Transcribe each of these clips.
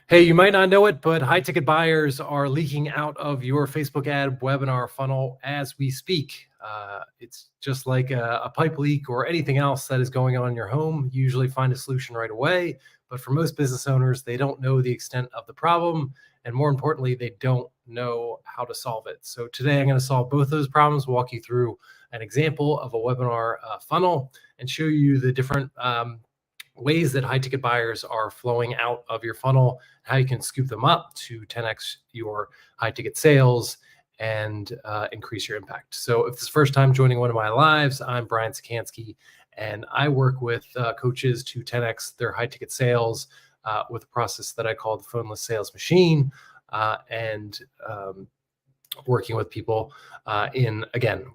Hey, you might not know it, but high ticket buyers are leaking out of your Facebook ad webinar funnel as we speak. It's just like a pipe leak or anything else that is going on in your home. You usually find a solution right away. But for most business owners, they don't know the extent of the problem. And more importantly, they don't know how to solve it. So today I'm going to solve both those problems, walk you through an example of a webinar funnel and show you the different ways that high ticket buyers are flowing out of your funnel, how you can scoop them up to 10x your high ticket sales and increase your impact. So if it's the first time joining one of my lives, I'm Brian Czekanski, and I work with coaches to 10x their high ticket sales with a process that I call the phoneless sales machine. And working with people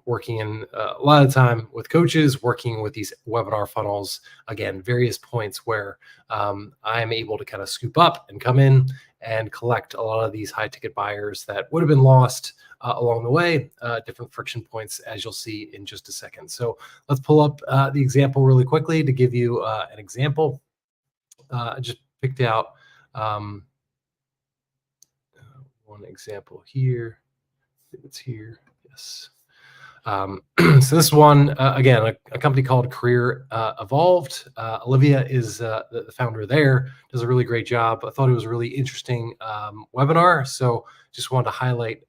working in a lot of time with coaches, working with these webinar funnels, again, various points where I'm able to kind of scoop up and come in and collect a lot of these high ticket buyers that would have been lost along the way, different friction points, as you'll see in just a second. So let's pull up the example really quickly to give you an example. I just picked out one example here. It's here. Yes. So this one, again, a company called Career Evolved. Olivia is the founder there, does a really great job. I thought it was a really interesting webinar. So just wanted to highlight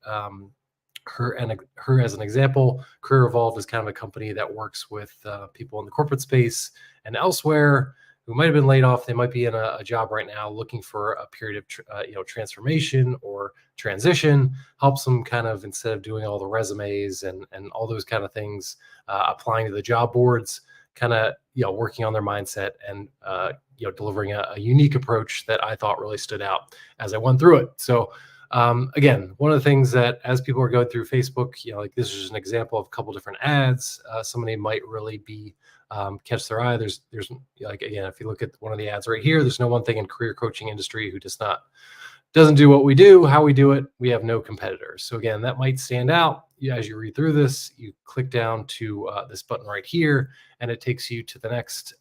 her as an example. Career Evolved is kind of a company that works with people in the corporate space and elsewhere who might have been laid off. They might be in a job right now looking for a period of transformation or transition. Helps them kind of, instead of doing all the resumes and all those kind of things, applying to the job boards, kind of working on their mindset and delivering a unique approach that I thought really stood out as I went through it. So again, one of the things that as people are going through Facebook, like this is just an example of a couple different ads. Somebody might really be catch their eye. There's like, again, if you look at one of the ads right here, there's no one thing in career coaching industry who doesn't do what we do, how we do it. We have no competitors. So again, that might stand out. As you read through this, you click down to this button right here, and it takes you to the next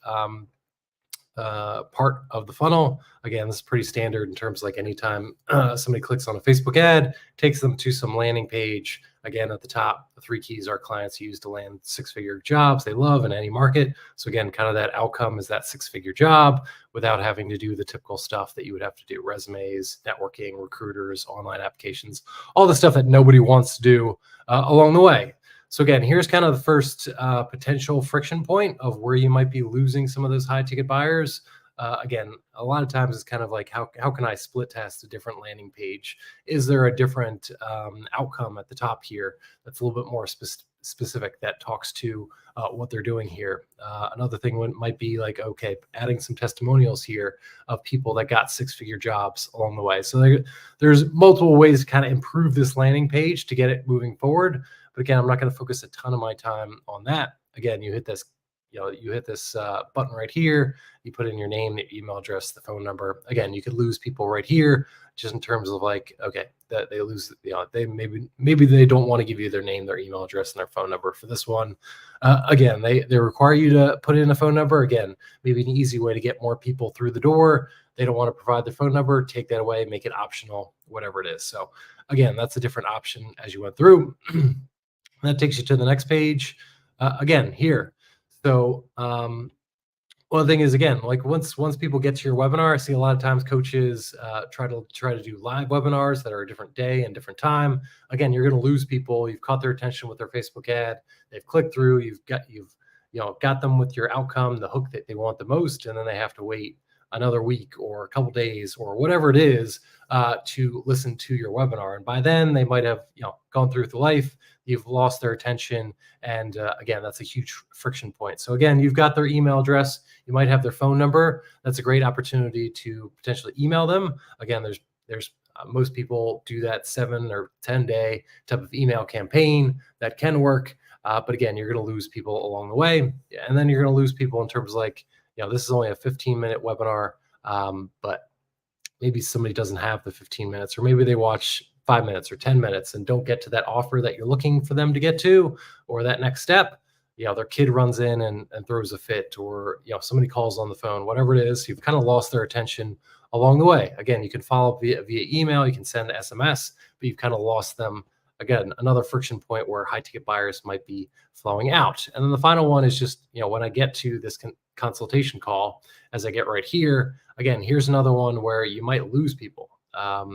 part of the funnel. Again, this is pretty standard in terms of like anytime somebody clicks on a Facebook ad, takes them to some landing page. Again, at the top, the 3 keys our clients use to land 6-figure jobs they love in any market. So again, kind of that outcome is that 6-figure job without having to do the typical stuff that you would have to do: resumes, networking, recruiters, online applications, all the stuff that nobody wants to do along the way. So again, here's kind of the first potential friction point of where you might be losing some of those high ticket buyers. Again, a lot of times it's kind of like, how can I split test a different landing page? Is there a different outcome at the top here that's a little bit more specific that talks to what they're doing here? Another thing might be like, okay, adding some testimonials here of people that got 6-figure jobs along the way. So there's multiple ways to kind of improve this landing page to get it moving forward. But again, I'm not going to focus a ton of my time on that. Again, you hit this button right here. You put in your name, the email address, the phone number. Again, you could lose people right here, just in terms of like, okay, that they lose, they maybe they don't want to give you their name, their email address, and their phone number for this one. Again, they require you to put in a phone number. Again, maybe an easy way to get more people through the door. They don't want to provide their phone number. Take that away, make it optional, whatever it is. So again, that's a different option as you went through. That takes you to the next page. Again, here. So one thing is, again, like once people get to your webinar, I see a lot of times coaches try to do live webinars that are a different day and different time. Again, you're going to lose people. You've caught their attention with their Facebook ad. They've clicked through. You've got them with your outcome, the hook that they want the most, and then they have to wait another week or a couple days or whatever it is to listen to your webinar. And by then they might have gone through the life. You've lost their attention. And again, that's a huge friction point. So again, you've got their email address. You might have their phone number. That's a great opportunity to potentially email them. Again, there's most people do that 7 or 10 day type of email campaign that can work. But again, you're going to lose people along the way. And then you're going to lose people in terms of like, this is only a 15-minute webinar, but maybe somebody doesn't have the 15 minutes, or maybe they watch 5 minutes or 10 minutes and don't get to that offer that you're looking for them to get to, or that next step. Their kid runs in and throws a fit, or somebody calls on the phone, whatever it is. You've kind of lost their attention along the way. Again, you can follow up via email, you can send SMS, but you've kind of lost them. Again, another friction point where high ticket buyers might be flowing out. And then the final one is just, when I get to this consultation call, as I get right here, again, here's another one where you might lose people.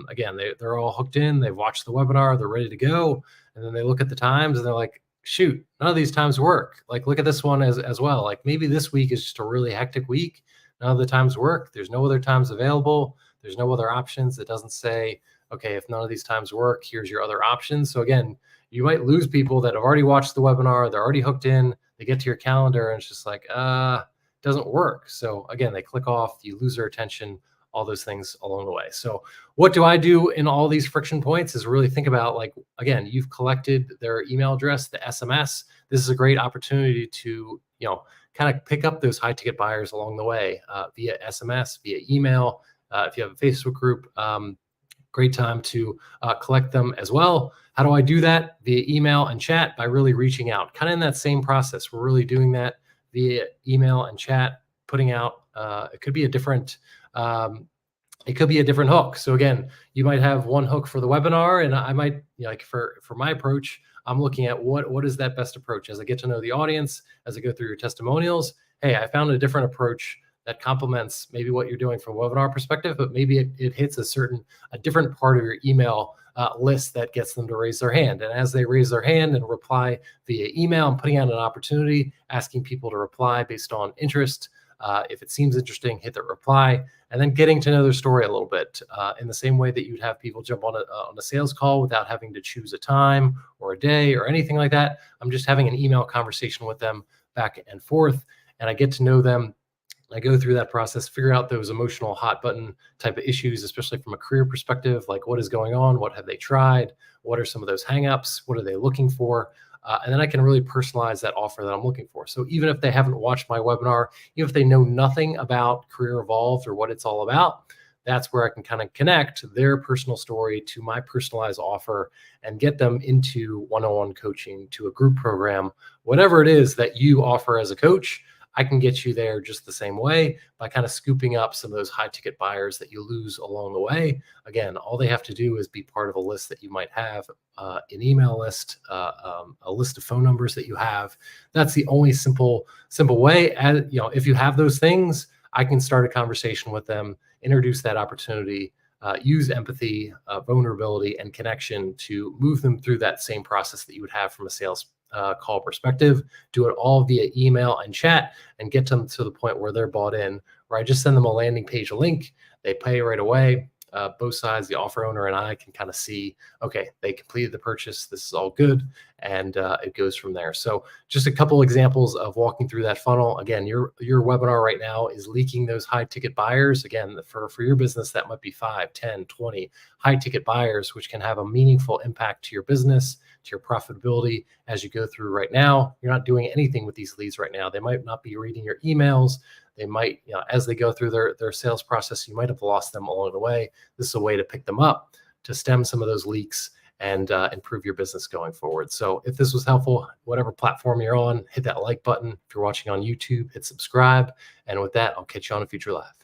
Again, they're all hooked in, they've watched the webinar, they're ready to go. And then they look at the times and they're like, shoot, none of these times work. Like, look at this one as well. Like, maybe this week is just a really hectic week. None of the times work. There's no other times available. There's no other options. It doesn't say, okay, if none of these times work, here's your other options. So again, you might lose people that have already watched the webinar. They're already hooked in. They get to your calendar and it's just like, doesn't work. So again, they click off, you lose their attention, all those things along the way. So what do I do in all these friction points is really think about, like, again, you've collected their email address, the SMS. This is a great opportunity to, kind of pick up those high ticket buyers along the way via SMS, via email. If you have a Facebook group, great time to collect them as well. How do I do that? Via email and chat, by really reaching out. Kind of in that same process, we're really doing that via email and chat, putting out, it could be a different hook. So again, you might have one hook for the webinar, and I might, like for my approach, I'm looking at what is that best approach as I get to know the audience, as I go through your testimonials. Hey, I found a different approach that complements maybe what you're doing from a webinar perspective, but maybe it hits a different part of your email list that gets them to raise their hand. And as they raise their hand and reply via email, I'm putting out an opportunity, asking people to reply based on interest. If it seems interesting, hit the reply, and then getting to know their story a little bit in the same way that you'd have people jump on a sales call without having to choose a time or a day or anything like that. I'm just having an email conversation with them back and forth, and I get to know them. I go through that process, figure out those emotional hot button type of issues, especially from a career perspective, like what is going on, what have they tried, what are some of those hangups, what are they looking for? And then I can really personalize that offer that I'm looking for. So even if they haven't watched my webinar, even if they know nothing about Career Evolved or what it's all about, that's where I can kind of connect their personal story to my personalized offer and get them into one-on-one coaching, to a group program, whatever it is that you offer as a coach. I can get you there just the same way by kind of scooping up some of those high ticket buyers that you lose along the way. Again, all they have to do is be part of a list that you might have, an email list, a list of phone numbers that you have. That's the only simple way. And if you have those things, I can start a conversation with them, introduce that opportunity, use empathy, vulnerability, and connection to move them through that same process that you would have from a sales call perspective. Do it all via email and chat, and get them to the point where they're bought in, where I just send them a landing page, a link, they pay right away. Both sides, the offer owner and I, can kind of see, okay, they completed the purchase, this is all good, and it goes from there. So just a couple examples of walking through that funnel. Again, your webinar right now is leaking those high ticket buyers. Again, for your business, that might be 5, 10, 20 high ticket buyers, which can have a meaningful impact to your business, to your profitability as you go through right now. You're not doing anything with these leads right now. They might not be reading your emails. They might, as they go through their sales process, you might have lost them along the way. This is a way to pick them up, to stem some of those leaks, and improve your business going forward. So if this was helpful, whatever platform you're on, hit that like button. If you're watching on YouTube, hit subscribe. And with that, I'll catch you on a future live.